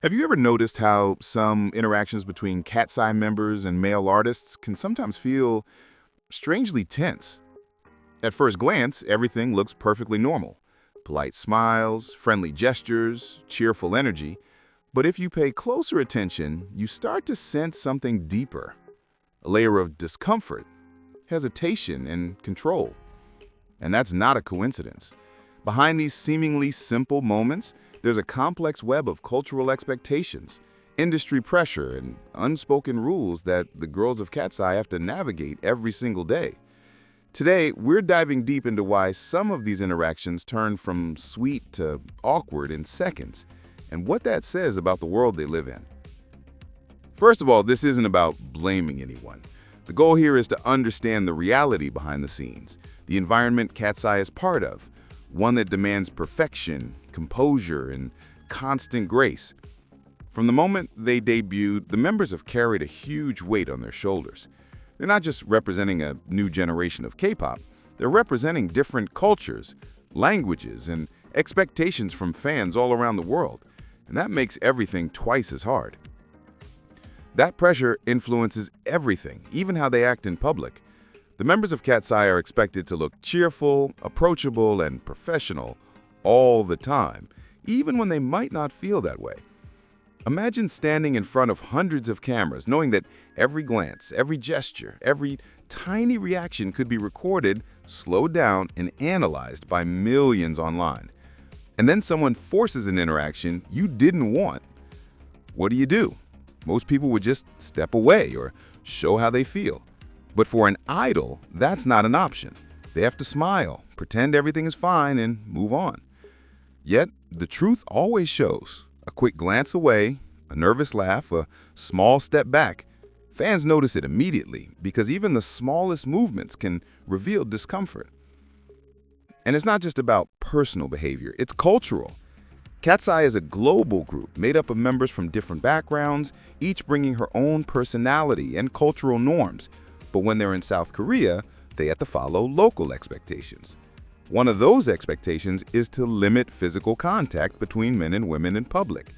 Have you ever noticed how some interactions between Katseye members and male artists can sometimes feel strangely tense? At first glance, everything looks perfectly normal. Polite smiles, friendly gestures, cheerful energy. But if you pay closer attention, you start to sense something deeper. A layer of discomfort, hesitation, and control. And that's not a coincidence. Behind these seemingly simple moments, there's a complex web of cultural expectations, industry pressure, and unspoken rules that the girls of Katseye have to navigate every single day. Today, we're diving deep into why some of these interactions turn from sweet to awkward in seconds, and what that says about the world they live in. First of all, this isn't about blaming anyone. The goal here is to understand the reality behind the scenes, the environment Katseye is part of, one that demands perfection, composure, and constant grace. From the moment they debuted, the members have carried a huge weight on their shoulders. They're not just representing a new generation of K-pop, they're representing different cultures, languages, and expectations from fans all around the world, and that makes everything twice as hard. That pressure influences everything, even how they act in public. The members of Katseye are expected to look cheerful, approachable, and professional all the time, even when they might not feel that way. Imagine standing in front of hundreds of cameras, knowing that every glance, every gesture, every tiny reaction could be recorded, slowed down, and analyzed by millions online. And then someone forces an interaction you didn't want. What do? Most people would just step away or show how they feel. But for an idol, that's not an option. They have to smile, pretend everything is fine, and move on. Yet, the truth always shows. A quick glance away, a nervous laugh, a small step back. Fans notice it immediately because even the smallest movements can reveal discomfort. And it's not just about personal behavior, it's cultural. Katseye is a global group made up of members from different backgrounds, each bringing her own personality and cultural norms. But when they're in South Korea, they have to follow local expectations. One of those expectations is to limit physical contact between men and women in public.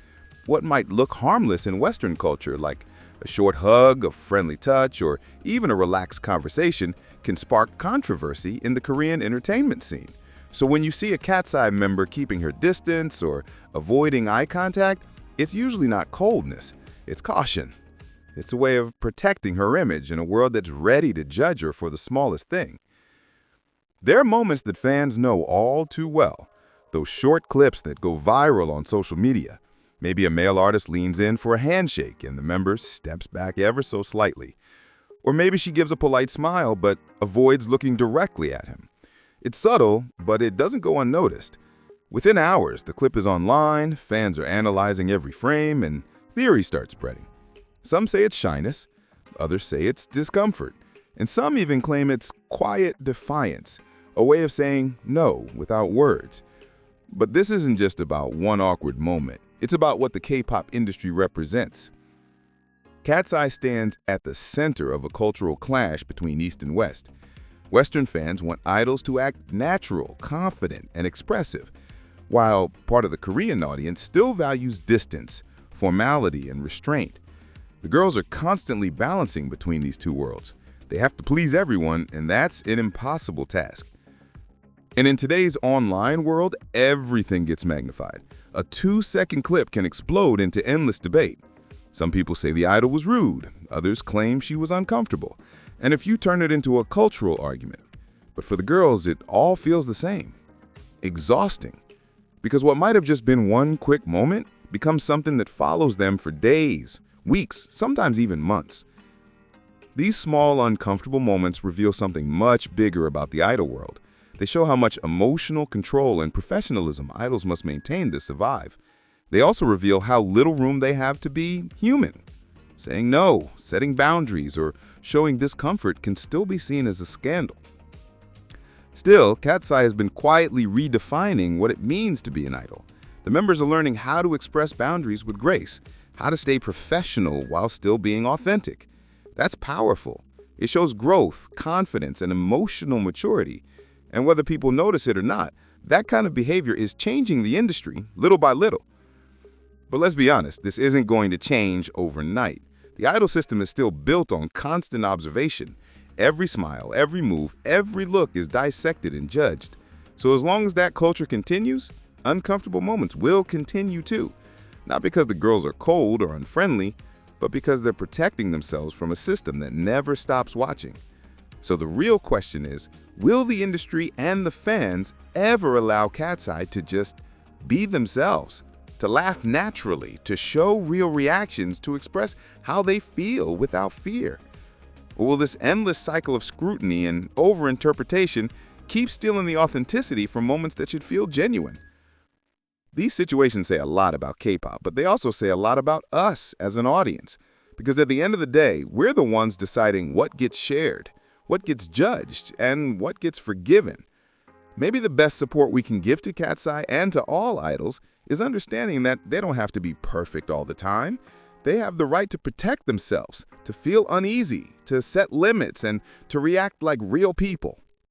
What might look harmless in Western culture, like a short hug, a friendly touch, or even a relaxed conversation, can spark controversy in the Korean entertainment scene. So when you see a Katseye member keeping her distance or avoiding eye contact, it's usually not coldness, it's caution. It's a way of protecting her image in a world that's ready to judge her for the smallest thing. There are moments that fans know all too well, those short clips that go viral on social media. Maybe a male artist leans in for a handshake and the member steps back ever so slightly. Or maybe she gives a polite smile but avoids looking directly at him. It's subtle, but it doesn't go unnoticed. Within hours, the clip is online, fans are analyzing every frame, and theories start spreading. Some say it's shyness, others say it's discomfort, and some even claim it's quiet defiance, a way of saying no without words. But this isn't just about one awkward moment. It's about what the K-pop industry represents. Katseye stands at the center of a cultural clash between East and West. Western fans want idols to act natural, confident, and expressive, while part of the Korean audience still values distance, formality, and restraint. The girls are constantly balancing between these two worlds. They have to please everyone, and that's an impossible task. And in today's online world, everything gets magnified. A 2-second clip can explode into endless debate. Some people say the idol was rude, others claim she was uncomfortable, and if you turn it into a cultural argument. But for the girls, it all feels the same. Exhausting. Because what might have just been one quick moment becomes something that follows them for days, weeks, sometimes even months. These small, uncomfortable moments reveal something much bigger about the idol world. They show how much emotional control and professionalism idols must maintain to survive. They also reveal how little room they have to be human. Saying no, setting boundaries, or showing discomfort can still be seen as a scandal. Still, Katseye has been quietly redefining what it means to be an idol. The members are learning how to express boundaries with grace, how to stay professional while still being authentic. That's powerful. It shows growth, confidence, and emotional maturity. And whether people notice it or not, that kind of behavior is changing the industry little by little. But let's be honest, this isn't going to change overnight. The idol system is still built on constant observation. Every smile, every move, every look is dissected and judged. So as long as that culture continues, uncomfortable moments will continue too. Not because the girls are cold or unfriendly, but because they're protecting themselves from a system that never stops watching. So the real question is, will the industry and the fans ever allow Katseye to just be themselves, to laugh naturally, to show real reactions, to express how they feel without fear? Or will this endless cycle of scrutiny and overinterpretation keep stealing the authenticity from moments that should feel genuine? These situations say a lot about K-pop, but they also say a lot about us as an audience. Because at the end of the day, we're the ones deciding what gets shared, what gets judged, and what gets forgiven. Maybe the best support we can give to Katseye and to all idols is understanding that they don't have to be perfect all the time. They have the right to protect themselves, to feel uneasy, to set limits, and to react like real people.